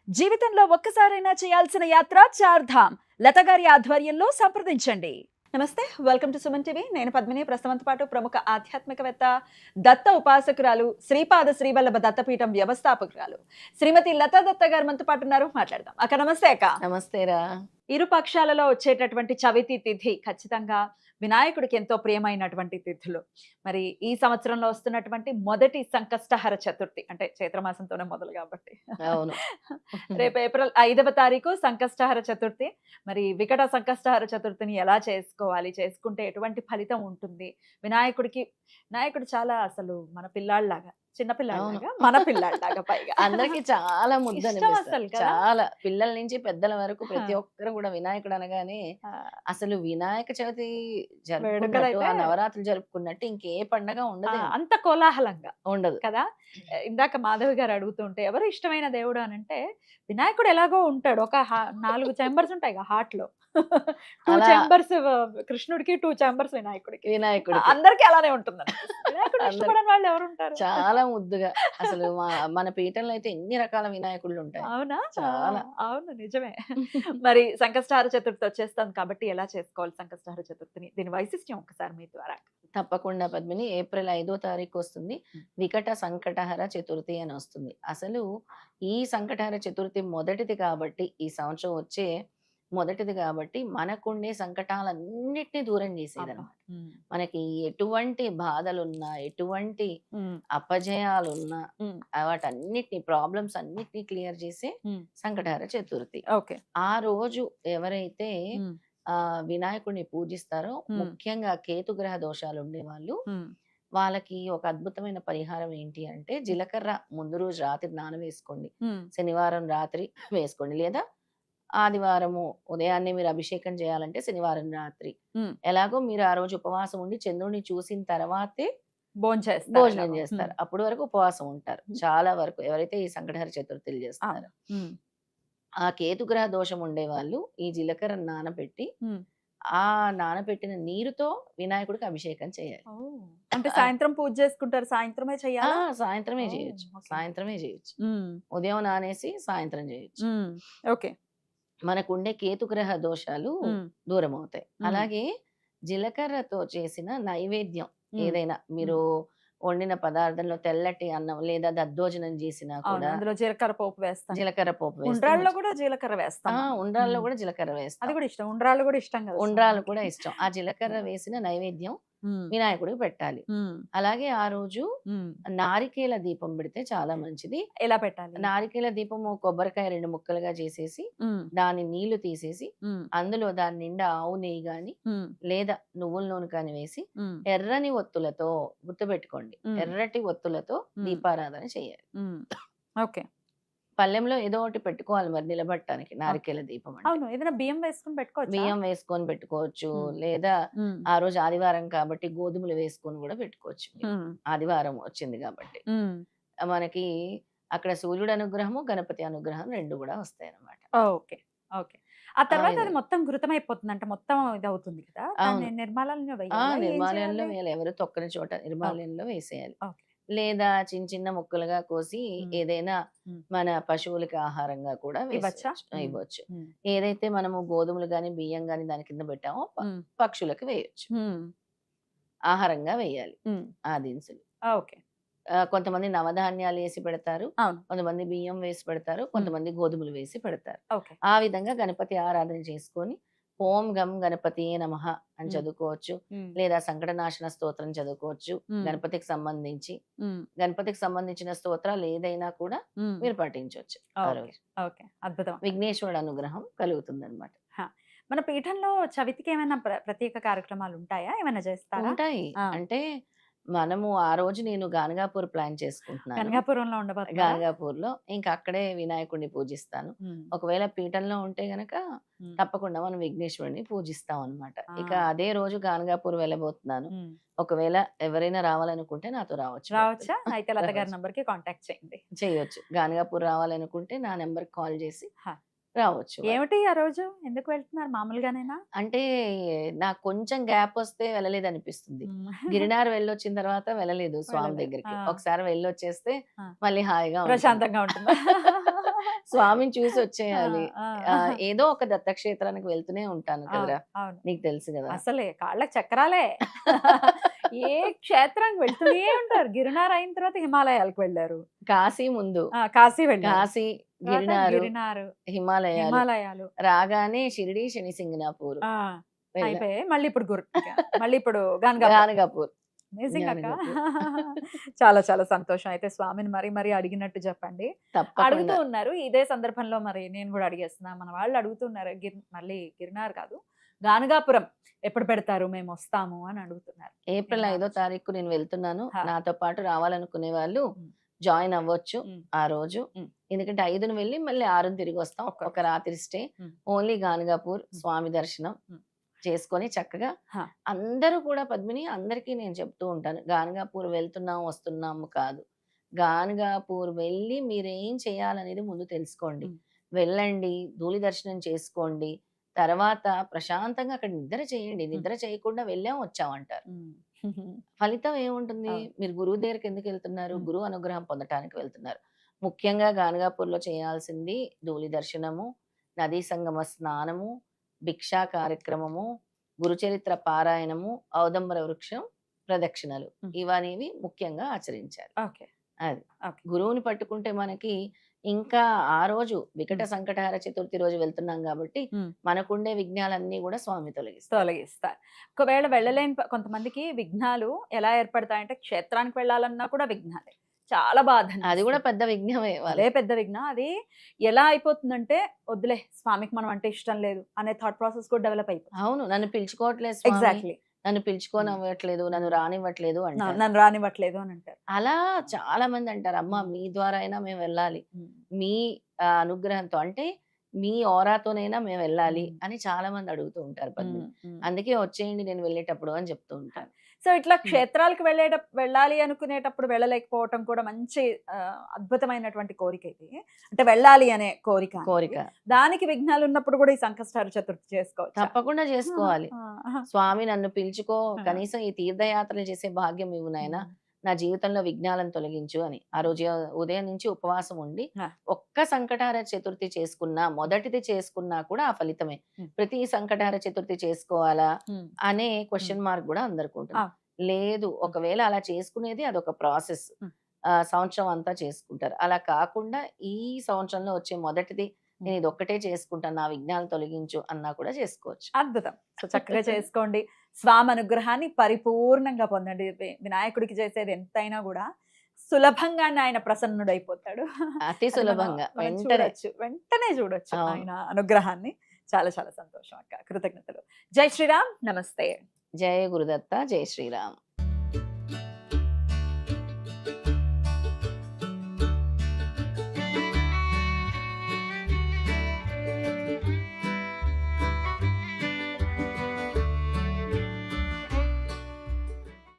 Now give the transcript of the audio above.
జీవితంలో ఒక్కసారైనా చేయాల్సిన యాత్ర చార్ధామ్ లత గారి ఆధ్వర్యంలో సంప్రదించండి. నమస్తే, వెల్కమ్ టు సుమన్ టీవీ. నేను పద్మిని. ప్రస్తుతంతో పాటు ప్రముఖ ఆధ్యాత్మికవేత్త, దత్త ఉపాసకురాలు, శ్రీపాద శ్రీవల్లభ దత్తపీఠం వ్యవస్థాపకురాలు శ్రీమతి లతా దత్త గారు మనతో పాటు ఉన్నారు. మాట్లాడదాం. అక్క నమస్తే. అక్క నమస్తేరా. ఇరు పక్షాలలో వచ్చేటటువంటి చవితి తిథి ఖచ్చితంగా వినాయకుడికి ఎంతో ప్రియమైనటువంటి తిథులు. మరి ఈ సంవత్సరంలో వస్తున్నటువంటి మొదటి సంకష్టహర చతుర్థి, అంటే చైత్రమాసంతోనే మొదలు కాబట్టి అవును. రేపు ఏప్రిల్ 5వ తారీఖు సంకష్టహర చతుర్థి. మరి వికట సంకష్టహర చతుర్థిని ఎలా చేసుకోవాలి, చేసుకుంటే ఎటువంటి ఫలితం ఉంటుంది? వినాయకుడు చాలా అసలు మన పిల్లాళ్ళలాగా, చిన్న పిల్లాళ్ళలాగా, మన పిల్లాళ్ళలాగా పైగా అందరికి చాలా ముద్ద ఇష్టం అసలు కదా. చాలా పిల్లల నుంచి పెద్దల వరకు ప్రతి ఒక్కరు కూడా వినాయకుడు అనగానే అసలు వినాయక చవితి జరుపుకున్నట్టు, ఆ నవరాత్రులు జరుపుకున్నట్టు ఇంకే పండగ ఉండదు, అంత కోలాహలంగా ఉండదు కదా. ఇందాక మాధవి గారు అడుగుతుంటే ఎవరు ఇష్టమైన దేవుడు అని అంటే, వినాయకుడు ఎలాగో ఉంటాడు. ఒక 4 చెంబర్స్ ఉంటాయి హార్ట్ లో. 2 చెంబర్స్ కృష్ణుడికి, 2 చెంబర్స్ వినాయకుడికి. అందరికి అలానే ఉంటుంది. వినాయకుడు ఇష్టపడని వాళ్ళు ఎవరు ఉంటారు? చాలా ముద్దుగా అసలు మన పీఠంలో అయితే ఎన్ని రకాల వినాయకుళ్ళు ఉంటాయి. అవునా? చాలా. అవును, నిజమే. మరి సంకష్టహార చతుర్థి వచ్చేస్తాం కాబట్టి ఎలా చేసుకోవాలి సంకష్టహార చతుర్థిని? దీని వైశిష్ట్యం ఒకసారి మీ ద్వారా. తప్పకుండా పద్మిని. ఏప్రిల్ 5వ తారీఖు వస్తుంది. వికట సంకటహర చతుర్థి అని వస్తుంది. అసలు ఈ సంకటహర చతుర్థి మొదటిది కాబట్టి, ఈ సంవత్సరం వచ్చే మొదటిది కాబట్టి మనకుండే సంకటాలన్నిటినీ దూరం చేసేదన్నమాట. మనకి ఎటువంటి బాధలున్నా, ఎటువంటి అపజయాలున్నా వాటన్నిటిని, ప్రాబ్లమ్స్ అన్నిటినీ క్లియర్ చేసే సంకటహర చతుర్థి. ఆ రోజు ఎవరైతే వినాయకుడిని పూజిస్తారో, ముఖ్యంగా కేతుగ్రహ దోషాలు ఉండే వాళ్ళకి ఒక అద్భుతమైన పరిహారం ఏంటి అంటే, జీలకర్ర ముందు రోజు రాత్రి నానవేసుకోండి. శనివారం రాత్రి వేసుకోండి, లేదా ఆదివారము ఉదయాన్నే మీరు అభిషేకం చేయాలంటే శనివారం రాత్రి. ఎలాగో మీరు ఆ రోజు ఉపవాసం ఉండి చంద్రుడిని చూసిన తర్వాతే భోజనం చేస్తారు. అప్పటి వరకు ఉపవాసం ఉంటారు చాలా వరకు ఎవరైతే ఈ సంకటహర చతుర్థులు చేస్తారో. ఆ కేతుగ్రహ దోషం ఉండే వాళ్ళు ఈ జీలకర్ర నానబెట్టి, ఆ నానబెట్టిన నీరుతో వినాయకుడికి అభిషేకం చేయాలి. అంటే సాయంత్రం పూజ చేసుకుంటారు, సాయంత్రమే చేయాలి. సాయంత్రమే చేయొచ్చు. ఉదయం నానేసి సాయంత్రం చేయొచ్చు. ఓకే. మనకుండే కేతుగ్రహ దోషాలు దూరం అవుతాయి. అలాగే జీలకర్రతో చేసిన నైవేద్యం ఏదైనా మీరు వండిన పదార్థంలో తెల్లటి అన్నం లేదా దద్దోజనం చేసినా కూడా జీలకర్ర పోపు వేస్తాం. ఉండ్రాళ్ళలో కూడా జీలకర్ర వేస్తాం. ఉండ్రాళ్ళలో కూడా జీలకర్ర వేస్తాం. అది కూడా ఇష్టం. ఉండ్రాళ్ళు కూడా ఇష్టం కదా. ఉండ్రాళ్ళు కూడా ఇష్టం. ఆ జీలకర్ర వేసిన నైవేద్యం వినాయకుడికి పెట్టాలి. అలాగే ఆ రోజు నారికేల దీపం పెడితే చాలా మంచిది. ఎలా పెట్టాలి? నారికేల దీపము కొబ్బరికాయ 2 ముక్కలుగా చేసేసి, దాని నీళ్లు తీసేసి, అందులో దాని నిండా ఆవు నెయ్యి గాని లేదా నువ్వుల నూనె కాని వేసి, ఎర్రని ఒత్తులతో, గుర్తుపెట్టుకోండి, ఎర్రటి ఒత్తులతో దీపారాధన చేయాలి. ఓకే. పల్లెంలో ఏదో ఒకటి పెట్టుకోవాలి మరి నిలబడటానికి. నారికేల దీపం ఏదైనా బియ్యం వేసుకొని పెట్టుకోవచ్చు, లేదా ఆ రోజు ఆదివారం కాబట్టి గోధుమలు వేసుకొని కూడా పెట్టుకోవచ్చు. ఆదివారం వచ్చింది కాబట్టి మనకి అక్కడ సూర్యుడు అనుగ్రహము, గణపతి అనుగ్రహం 2 కూడా వస్తాయి అన్నమాట. ఓకే. ఓకే. ఆ తర్వాత అది మొత్తం ఘృతం అయిపోతుంది, అంటే మొత్తం ఇది అవుతుంది కదా. నిర్మాలంలో వేయాలి. ఎవరు తొక్కని చోట నిర్మాలంలో వేసేయాలి. లేదా చిన్న చిన్న ముక్కలుగా కోసి ఏదైనా మన పశువులకి ఆహారంగా కూడా ఇవ్వచ్చు. ఏదైతే మనము గోధుమలు గాని బియ్యం గాని దాని కింద పెట్టామో పక్షులకు వేయొచ్చు. ఆహారంగా వేయాలి ఆ దినుసులు. కొంతమంది నవధాన్యాలు వేసి పెడతారు, కొంతమంది బియ్యం వేసి పెడతారు, కొంతమంది గోధుమలు వేసి పెడతారు. ఆ విధంగా గణపతి ఆరాధన చేసుకొని ఓం గం గణపతి నమః అని చదువుకోవచ్చు, లేదా సంకటనాశన స్తోత్రం చదువుకోవచ్చు. గణపతికి సంబంధించిన స్తోత్రాలు ఏదైనా కూడా మీరు పఠించవచ్చు. అద్భుతం. విఘ్నేశ్వరుడు అనుగ్రహం కలుగుతుంది అనమాట. మన పీఠంలో చవితికి ఏమైనా ప్రత్యేక కార్యక్రమాలు ఉంటాయా? ఏమైనా చేస్తారా? ఉంటాయి. అంటే మనము ఆ రోజు నేను గానగాపూర్ ప్లాన్ చేసుకుంటున్నాను. గానగాపూర్లో ఇంకా అక్కడే వినాయకుడిని పూజిస్తాను. ఒకవేళ పీఠంలో ఉంటే గనక తప్పకుండా మనం విఘ్నేశ్వరుని పూజిస్తాం అన్నమాట. ఇక అదే రోజు గానగాపూర్ వెళ్ళబోతున్నాను. ఒకవేళ ఎవరైనా రావాలనుకుంటే నాతో రావచ్చా? అయితే లత గారి నంబర్ కి కాంటాక్ట్ చేయొచ్చు. గానగాపూర్ రావాలనుకుంటే నా నెంబర్ కాల్ చేసి రావచ్చు. ఏమిటి ఆ రోజు ఎందుకు వెళ్తున్నారు? మామూలుగానేనా? అంటే నాకు కొంచెం గ్యాప్ వస్తే వెళ్ళలేదు అనిపిస్తుంది. గిరినార్ వెళ్ళొచ్చిన తర్వాత వెళ్ళలేదు స్వామి దగ్గరికి. ఒకసారి వెళ్ళొచ్చేస్తే మళ్ళీ హాయిగా ప్రశాంతంగా ఉంటుంది. స్వామిని చూసి వచ్చేయాలి. ఆ, ఏదో ఒక దత్తక్షేత్రానికి వెళ్తూనే ఉంటాను అవును కదరా! అవును నీకు తెలుసు కదా! అసలే కాళ్ళకి చక్రాలే. ఏ క్షేత్రానికి వెళ్తూనే ఉంటారు. గిరినార్ అయిన తర్వాత హిమాలయాలకు వెళ్ళారు. కాశీ ముందు. కాశీ వెళ్ళారు. కాశీ, తర్వాత గిరినారు, గిరినారు, హిమాలయాలు. హిమాలయాలు. రాగానే షిరిడి, శని సింగనాపూర్. ఆ వెళ్ళా. అయిపోయాయి. మళ్ళీ ఇప్పుడు మళ్ళీ ఇప్పుడు గాన్గాపూర్. గానగాపూర్. అమేజింగ్ అక్క. గానగాపూర్. చాలా చాలా సంతోషం. అయితే స్వామిని మరీ అడిగినట్టు చెప్పండి. అడుగుతూ తప్పకుండా. ఉన్నారు. ఇదే సందర్భంలో మరి నేను కూడా అడిగేస్తున్నా. మన వాళ్ళు అడుగుతున్నారు. మళ్ళీ గిరినార్ కాదు, గానగాపురం ఎప్పుడు పెడతారు? మేము వస్తాము అని అడుగుతున్నారు. ఏప్రిల్ నేను 5వ తారీఖు నేను వెళ్తున్నాను. హా. నాతో పాటు రావాలనుకునే వాళ్ళు ఉమ్, జాయిన్ అవ్వచ్చు ఉమ్, ఆ రోజు. ఉమ్. ఎందుకంటే 5న వెళ్ళి మళ్ళీ 6న తిరిగి వస్తాం. ఒక్క ఒక రాత్రి స్టే. ఉమ్, ఓన్లీ గానగాపూర్ ఉమ్, స్వామి దర్శనం ఉమ్. చేసుకొని చక్కగా హా. అందరూ కూడా పద్మిని అందరికీ నేను చెప్తూ ఉంటాను. గానగాపూర్ వెళ్తున్నాం, వస్తున్నాము కాదు. గానగాపూర్ వెళ్ళి మీరేం చేయాలనేది ముందు తెలుసుకోండి. ఉమ్, వెళ్ళండి, ధూళి దర్శనం చేసుకోండి. తర్వాత ప్రశాంతంగా అక్కడ నిద్ర చేయండి. ఉమ్, నిద్ర చేయకుండా వెళ్ళాం, వచ్చాం అంటారు. ఉమ్. ఫలితం ఏముంటుంది? అవును. మీరు గురువు దగ్గరికి ఎందుకు వెళ్తున్నారు? ఉమ్, గురువు అనుగ్రహం పొందటానికి వెళ్తున్నారు. ముఖ్యంగా గానగాపూర్‌లో చేయాల్సింది ధూళి దర్శనము, నదీ సంగమ స్నానము, భిక్షా కార్యక్రమము, గురుచరిత్ర పారాయణము, ఔదంబర వృక్షం ప్రదక్షిణలు. ఉమ్. ఇవనేవి ముఖ్యంగా ఆచరించాలి. ఓకే అది. ఓకే. గురువుని పట్టుకుంటే మనకి ఇంకా ఆ రోజు వికట ఉమ్, సంకటహర చతుర్థి రోజు వెళ్తున్నాం కాబట్టి ఉమ్. మనకుండే విఘ్నాలన్నీ కూడా స్వామి తొలగిస్తారు. తొలగిస్తారు. ఒకవేళ వెళ్ళలేని కొంతమందికి విఘ్నాలు ఎలా ఏర్పడతాయంటే, క్షేత్రానికి వెళ్ళాలన్నా కూడా విఘ్నాలే. చాలా బాధ అది కూడా అనిపిస్తుంది. పెద్ద విఘ్నమే అదే వాళ్ళకి. పెద్ద విఘ్నం. అది ఎలా అయిపోతుందంటే, వద్దులే స్వామికి మనం అంటే ఇష్టం లేదు అనే థాట్ ప్రాసెస్ కూడా డెవలప్ అయిపోతుంది. అవును. నన్ను పిలుచుకోవట్లేదు స్వామి. ఎగ్జాక్ట్లీ. నన్ను పిలుచుకోనివ్వట్లేదు. నన్ను రానివ్వట్లేదు అంటారు. నన్ను రానివ్వట్లేదు అని అంటారు. అలా చాలా మంది అంటారు. అమ్మ ఉమ్, మీ ద్వారా అయినా మేము వెళ్ళాలి. ఉమ్, మీ అనుగ్రహంతో అంటే మీ ఆరాతోనైనా మేము వెళ్ళాలి ఉమ్, అని చాలా మంది అడుగుతూ ఉంటారు పద్మిని. ఉమ్, ఉమ్. అందుకే వచ్చేయండి నేను వెళ్ళేటప్పుడు అని చెప్తూ ఉంటాను. సో ఇట్లా ఉమ్. క్షేత్రాలకు వెళ్ళాలి అనుకునేటప్పుడు వెళ్ళలేకపోవటం కూడా మంచి అద్భుతమైనటువంటి కోరిక ఇది. అంటే వెళ్ళాలి అనే కోరిక అనేది. కోరిక. దానికి విఘ్నాలు ఉన్నప్పుడు కూడా ఈ సంకష్టహర చతుర్థి చేసుకోవచ్చు. తప్పకుండా చేసుకోవాలి. స్వామి నన్ను పిలుచుకో, కనీసం ఈ తీర్థయాత్రలు చేసే భాగ్యం ఇవ్వు నాయనా. నా జీవితంలో విఘ్నాలను తొలగించు అని. ఆ రోజు ఉదయం నుంచి ఉపవాసం ఉండి ఒక్క సంకటహర చతుర్థి చేసుకున్నా, మొదటిది చేసుకున్నా కూడా ఆ ఫలితమే. ప్రతి సంకటహర చతుర్థి చేసుకోవాలా అనే క్వశ్చన్ మార్క్ కూడా అందరికి ఉంటుంది. లేదు, ఒకవేళ అలా చేసుకునేది అదొక ప్రాసెస్. సంవత్సరం అంతా చేసుకుంటారు. అలా కాకుండా ఈ సంవత్సరంలో వచ్చే మొదటిది నేను ఇది ఒక్కటే చేసుకుంటాను, నా విఘ్నాలు తొలగించు అన్నా కూడా చేసుకోవచ్చు. అద్భుతం. సో చక్కగా చేసుకోండి. స్వామి అనుగ్రహాన్ని పరిపూర్ణంగా పొందండి. వినాయకుడికి చేసేది ఎంతైనా కూడా సులభంగానే ఆయన ప్రసన్నుడైపోతాడు. అతి అది సులభంగా మనం వెంటనే. వెంటనే చూడొచ్చు అవును. ఆయన అనుగ్రహాన్ని. చాలా చాలా సంతోషం అక్క. కృతజ్ఞతలు. జై శ్రీరామ్. నమస్తే. జయ గురుదత్త, జయ శ్రీరామ్.